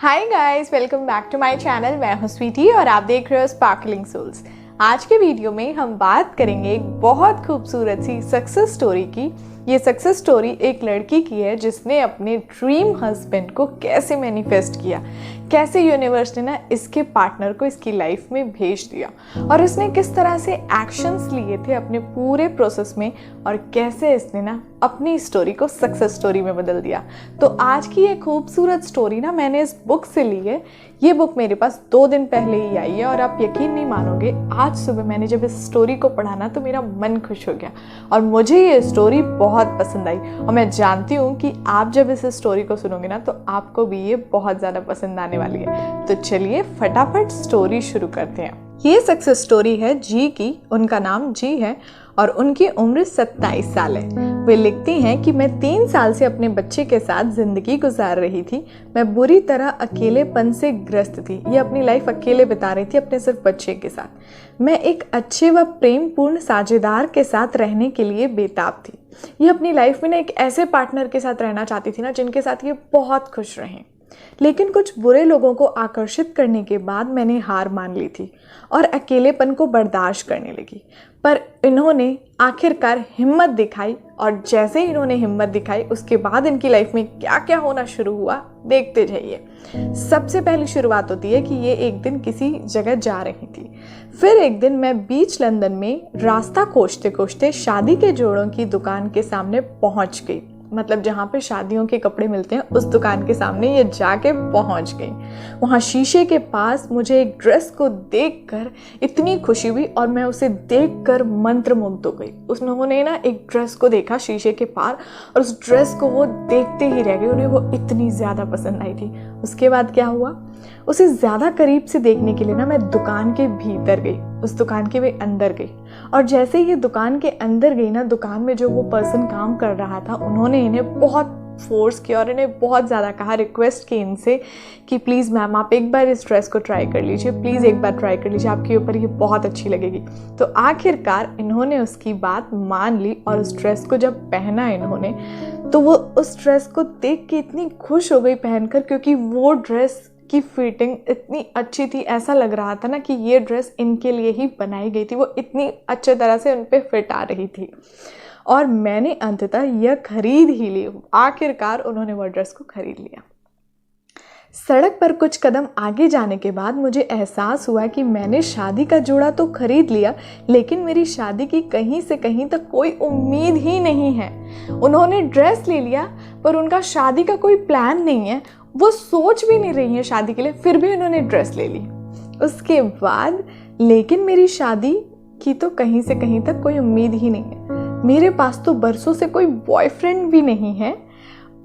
Hi guys, welcome back to my channel. मैं हूं स्वीटी और आप देख रहे हो स्पार्कलिंग सोल्स। आज के वीडियो में हम बात करेंगे एक बहुत खूबसूरत सी सक्सेस स्टोरी की। ये सक्सेस स्टोरी एक लड़की की है जिसने अपने ड्रीम हस्बैंड को कैसे मैनिफेस्ट किया, कैसे यूनिवर्स ने ना इसके पार्टनर को इसकी लाइफ में भेज दिया और इसने किस तरह से एक्शंस लिए थे अपने पूरे प्रोसेस में और कैसे इसने ना अपनी स्टोरी को सक्सेस स्टोरी में बदल दिया। तो आज की ये खूबसूरत स्टोरी ना मैंने इस बुक से ली है। ये बुक मेरे पास 2 दिन पहले ही आई है और आप यकीन नहीं मानोगे, आज सुबह मैंने जब इस स्टोरी को पढ़ा ना तो मेरा मन खुश हो गया और मुझे ये स्टोरी बहुत पसंद आई। और मैं जानती हूँ कि आप जब इस स्टोरी को सुनोगे ना तो आपको भी ये बहुत ज़्यादा पसंद आने वाली है। तो चलिए फटाफट स्टोरी शुरू करते हैं। ये सक्सेस स्टोरी है जी की। उनका नाम जी है और उनकी उम्र 27 साल है। वे लिखती हैं कि मैं 3 साल से अपने बच्चे के साथ जिंदगी गुजार रही थी। मैं बुरी तरह अकेलेपन से ग्रस्त थी। ये अपनी लाइफ अकेले बिता रही थी अपने सिर्फ बच्चे के साथ। मैं एक अच्छे व प्रेमपूर्ण साझेदार के साथ रहने के लिए बेताब थी। ये अपनी लाइफ में ना एक ऐसे पार्टनर के साथ रहना चाहती थी ना जिनके साथ ये बहुत खुश रहें। लेकिन कुछ बुरे लोगों को आकर्षित करने के बाद मैंने हार मान ली थी और अकेलेपन को बर्दाश्त करने लगी। पर इन्होंने आखिरकार हिम्मत दिखाई और जैसे ही इन्होंने हिम्मत दिखाई उसके बाद इनकी लाइफ में क्या क्या होना शुरू हुआ देखते जाइए। सबसे पहली शुरुआत होती है कि ये एक दिन किसी जगह जा रही थी। फिर एक दिन मैं बीच लंदन में रास्ता खोजते खोजते शादी के जोड़ों की दुकान के सामने पहुंच गई। मतलब जहाँ पे शादियों के कपड़े मिलते हैं उस दुकान के सामने ये जाके पहुँच गई। वहाँ शीशे के पास मुझे एक ड्रेस को देखकर इतनी खुशी हुई और मैं उसे देखकर मंत्रमुग्ध हो गई। उन्होंने ना एक ड्रेस को देखा शीशे के पार और उस ड्रेस को वो देखते ही रह गई। उन्हें वो इतनी ज़्यादा पसंद आई थी। उसके बाद क्या हुआ, उसे ज़्यादा करीब से देखने के लिए ना मैं दुकान के भीतर गई, उस दुकान के मैं अंदर गई। और जैसे ही ये दुकान के अंदर गई ना, दुकान में जो वो पर्सन काम कर रहा था उन्होंने इन्हें बहुत फोर्स किया और इन्हें बहुत ज़्यादा कहा, रिक्वेस्ट की इनसे कि प्लीज़ मैम आप एक बार इस ड्रेस को ट्राई कर लीजिए, प्लीज़ एक बार ट्राई कर लीजिए, आपके ऊपर ये बहुत अच्छी लगेगी। तो आखिरकार इन्होंने उसकी बात मान ली और उस ड्रेस को जब पहना इन्होंने तो वो उस ड्रेस को देख के इतनी खुश हो गई पहनकर, क्योंकि वो ड्रेस की फिटिंग इतनी अच्छी थी। ऐसा लग रहा था ना कि ये ड्रेस इनके लिए ही बनाई गई थी। वो इतनी अच्छे तरह से उन पे फिट आ रही थी और मैंने अंततः यह खरीद ही ली। आखिरकार उन्होंने वो ड्रेस को खरीद लिया। सड़क पर कुछ कदम आगे जाने के बाद मुझे एहसास हुआ कि मैंने शादी का जोड़ा तो खरीद लिया, लेकिन मेरी शादी की कहीं से कहीं तक कोई उम्मीद ही नहीं है। उन्होंने ड्रेस ले लिया पर उनका शादी का कोई प्लान नहीं है। वो सोच भी नहीं रही है शादी के लिए, फिर भी उन्होंने ड्रेस ले ली। उसके बाद लेकिन मेरी शादी की तो कहीं से कहीं तक कोई उम्मीद ही नहीं है। मेरे पास तो बरसों से कोई बॉयफ्रेंड भी नहीं है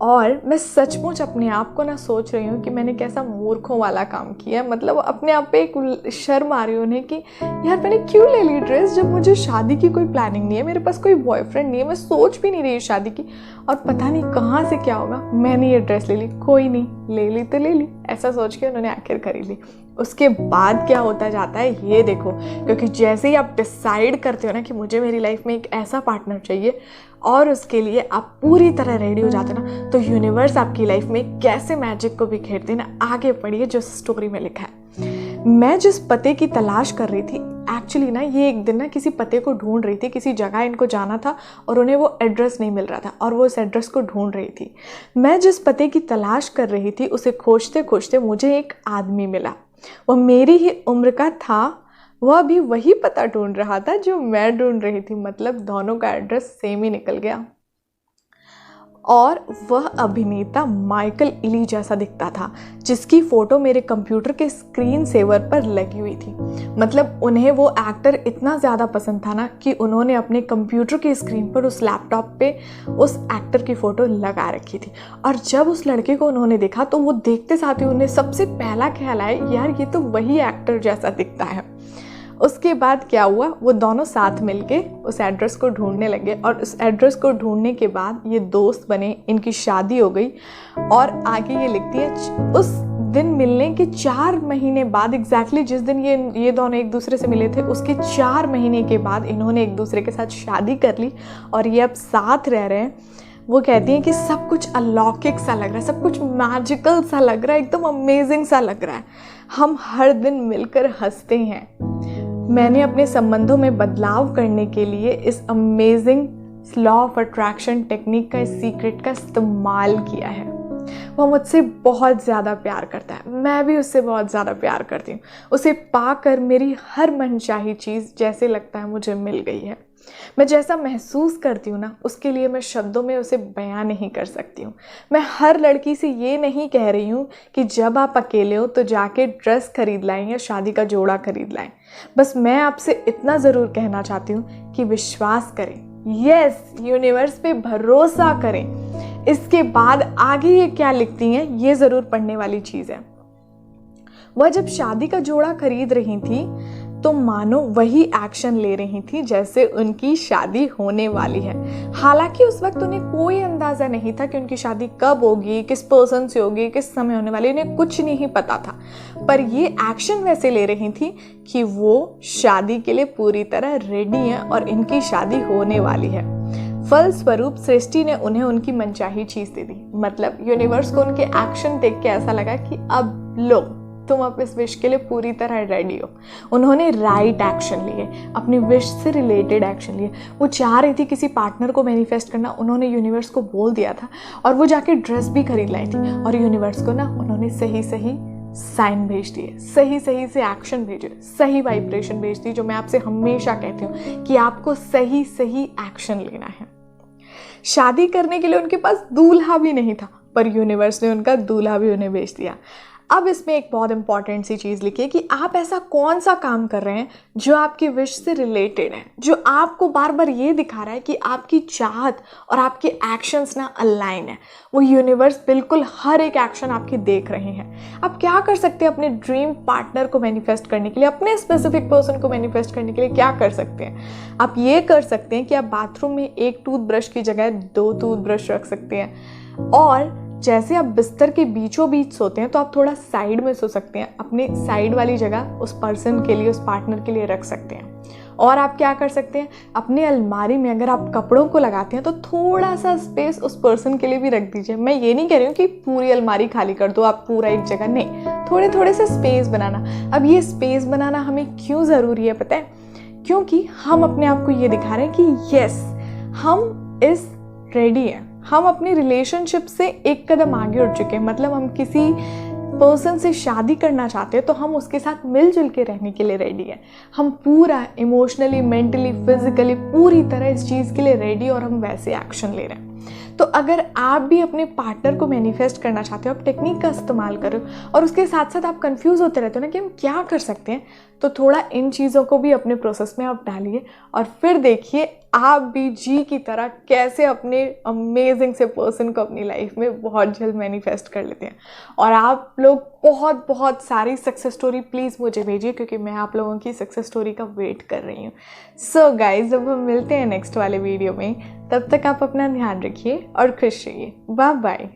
और मैं सचमुच अपने आप को ना सोच रही हूँ कि मैंने कैसा मूर्खों वाला काम किया। मतलब अपने आप पे एक शर्म आ रही है उन्हें कि यार मैंने क्यों ले ली ड्रेस जब मुझे शादी की कोई प्लानिंग नहीं है, मेरे पास कोई बॉयफ्रेंड नहीं है, मैं सोच भी नहीं रही शादी की और पता नहीं कहाँ से क्या होगा मैंने ये ड्रेस ले ली। कोई नहीं, ले ली तो ले ली, ऐसा सोच के उन्होंने आखिर खरीद ली। उसके बाद क्या होता जाता है ये देखो, क्योंकि जैसे ही आप डिसाइड करते हो ना कि मुझे मेरी लाइफ में एक ऐसा पार्टनर चाहिए और उसके लिए आप पूरी तरह रेडी हो जाते ना, तो यूनिवर्स आपकी लाइफ में कैसे मैजिक को बिखेरते ना। आगे पढ़िए जो स्टोरी में लिखा है। मैं जिस पते की तलाश कर रही थी, एक्चुअली ना ये एक दिन ना किसी पते को ढूंढ रही थी, किसी जगह इनको जाना था और उन्हें वो एड्रेस नहीं मिल रहा था और वो उस एड्रेस को ढूंढ रही थी। मैं जिस पते की तलाश कर रही थी उसे खोजते खोजते मुझे एक आदमी मिला। वो मेरी ही उम्र का था। वह भी वही पता ढूंढ रहा था जो मैं ढूंढ रही थी। मतलब दोनों का एड्रेस सेम ही निकल गया और वह अभिनेता माइकल इली जैसा दिखता था, जिसकी फ़ोटो मेरे कंप्यूटर के स्क्रीन सेवर पर लगी हुई थी। मतलब उन्हें वो एक्टर इतना ज़्यादा पसंद था ना कि उन्होंने अपने कंप्यूटर की स्क्रीन पर उस लैपटॉप पे उस एक्टर की फ़ोटो लगा रखी थी। और जब उस लड़के को उन्होंने देखा तो वो देखते साथ ही उन्हें सबसे पहला ख्याल आया, यार ये तो वही एक्टर जैसा दिखता है। उसके बाद क्या हुआ, वो दोनों साथ मिलके उस एड्रेस को ढूंढने लगे और उस एड्रेस को ढूंढने के बाद ये दोस्त बने, इनकी शादी हो गई। और आगे ये लिखती है उस दिन मिलने के 4 महीने बाद, एग्जैक्टली जिस दिन ये दोनों एक दूसरे से मिले थे उसके 4 महीने के बाद इन्होंने एक दूसरे के साथ शादी कर ली और ये अब साथ रह रहे हैं। वो कहती हैं कि सब कुछ अलौकिक सा लग रहा है, सब कुछ मैजिकल सा लग रहा है, एकदम अमेजिंग सा लग रहा है, हम हर दिन मिलकर हंसते हैं। मैंने अपने संबंधों में बदलाव करने के लिए इस amazing law of attraction technique का, इस सीक्रेट का इस्तेमाल किया है। वो मुझसे बहुत ज़्यादा प्यार करता है, मैं भी उससे बहुत ज़्यादा प्यार करती हूँ। उसे पाकर मेरी हर मनचाही चीज़ जैसे लगता है मुझे मिल गई है। मैं जैसा महसूस करती हूँ ना, उसके लिए मैं शब्दों में उसे बयां नहीं कर सकती हूँ। मैं हर लड़की से ये नहीं कह रही हूँ कि जब आप अकेले हो तो जाके ड्रेस खरीद लाएं या शादी का जोड़ा खरीद लाएं। बस मैं आपसे इतना ज़रूर कहना चाहती हूँ कि विश्वास करें, यस, यूनिवर्स पे भरोसा करें। इसके बाद आगे ये क्या लिखती हैं, ये ज़रूर पढ़ने वाली चीज़ है। वह जब शादी का जोड़ा खरीद रही थी तो मानो वही एक्शन ले रही थी जैसे उनकी शादी होने वाली है। हालांकि उस वक्त उन्हें कोई अंदाज़ा नहीं था कि उनकी शादी कब होगी, किस पर्सन से होगी, किस समय होने वाली, उन्हें कुछ नहीं पता था। पर ये एक्शन वैसे ले रही थी कि वो शादी के लिए पूरी तरह रेडी है और इनकी शादी होने वाली है। फलस्वरूप सृष्टि ने उन्हें उनकी मनचाही चीज़ दे दी। मतलब यूनिवर्स को उनके एक्शन देख के ऐसा लगा कि अब लो, तुम अब इस विश के लिए पूरी तरह रेडी हो। उन्होंने राइट एक्शन लिए, अपनी विश से रिलेटेड एक्शन लिए। वो चाह रही थी किसी पार्टनर को मैनिफेस्ट करना, उन्होंने यूनिवर्स को बोल दिया था और वो जाके ड्रेस भी खरीद लाई थी। और यूनिवर्स को ना उन्होंने सही सही साइन भेज दिए, सही सही से एक्शन भेजे, सही वाइब्रेशन भेज दी। जो मैं आपसे हमेशा कहती हूँ कि आपको सही सही एक्शन लेना है। शादी करने के लिए उनके पास दूल्हा भी नहीं था, पर यूनिवर्स ने उनका दूल्हा भी उन्हें भेज दिया। अब इसमें एक बहुत इंपॉर्टेंट सी चीज़ लिखिए कि आप ऐसा कौन सा काम कर रहे हैं जो आपकी विश से रिलेटेड है, जो आपको बार बार ये दिखा रहा है कि आपकी चाहत और आपके एक्शंस ना अलाइन है। वो यूनिवर्स बिल्कुल हर एक एक्शन आपकी देख रहे हैं। आप क्या कर सकते हैं अपने ड्रीम पार्टनर को मैनिफेस्ट करने के लिए, अपने स्पेसिफिक पर्सन को मैनिफेस्ट करने के लिए क्या कर सकते हैं? आप ये कर सकते हैं कि आप बाथरूम में एक टूथब्रश की जगह 2 टूथब्रश रख सकते हैं। और जैसे आप बिस्तर के बीचों बीच सोते हैं तो आप थोड़ा साइड में सो सकते हैं, अपने साइड वाली जगह उस पर्सन के लिए, उस पार्टनर के लिए रख सकते हैं। और आप क्या कर सकते हैं, अपने अलमारी में अगर आप कपड़ों को लगाते हैं तो थोड़ा सा स्पेस उस पर्सन के लिए भी रख दीजिए। मैं ये नहीं कह रही हूँ कि पूरी अलमारी खाली कर दो आप पूरा एक जगह, नहीं, थोड़े थोड़े से स्पेस बनाना। अब ये स्पेस बनाना हमें क्यों ज़रूरी है पता है? क्योंकि हम अपने आप को ये दिखा रहे हैं कि यस, हम इस रेडी हैं, हम अपनी रिलेशनशिप से एक कदम आगे उठ चुके हैं। मतलब हम किसी पर्सन से शादी करना चाहते हैं तो हम उसके साथ मिलजुल के रहने के लिए रेडी हैं। हम पूरा इमोशनली, मेंटली, फिजिकली पूरी तरह इस चीज़ के लिए रेडी और हम वैसे एक्शन ले रहे हैं। तो अगर आप भी अपने पार्टनर को मैनिफेस्ट करना चाहते हो, आप टेक्निक का इस्तेमाल करो और उसके साथ साथ आप कंफ्यूज होते रहते हो ना कि हम क्या कर सकते हैं, तो थोड़ा इन चीज़ों को भी अपने प्रोसेस में आप डालिए और फिर देखिए आप भी जी की तरह कैसे अपने अमेजिंग से पर्सन को अपनी लाइफ में बहुत जल्द मैनिफेस्ट कर लेते हैं। और आप लोग बहुत बहुत सारी सक्सेस स्टोरी प्लीज़ मुझे भेजिए, क्योंकि मैं आप लोगों की सक्सेस स्टोरी का वेट कर रही हूँ। सो गाइज, अब हम मिलते हैं नेक्स्ट वाले वीडियो में। तब तक आप अपना ध्यान रखिए और खुश रहिए। Bye bye.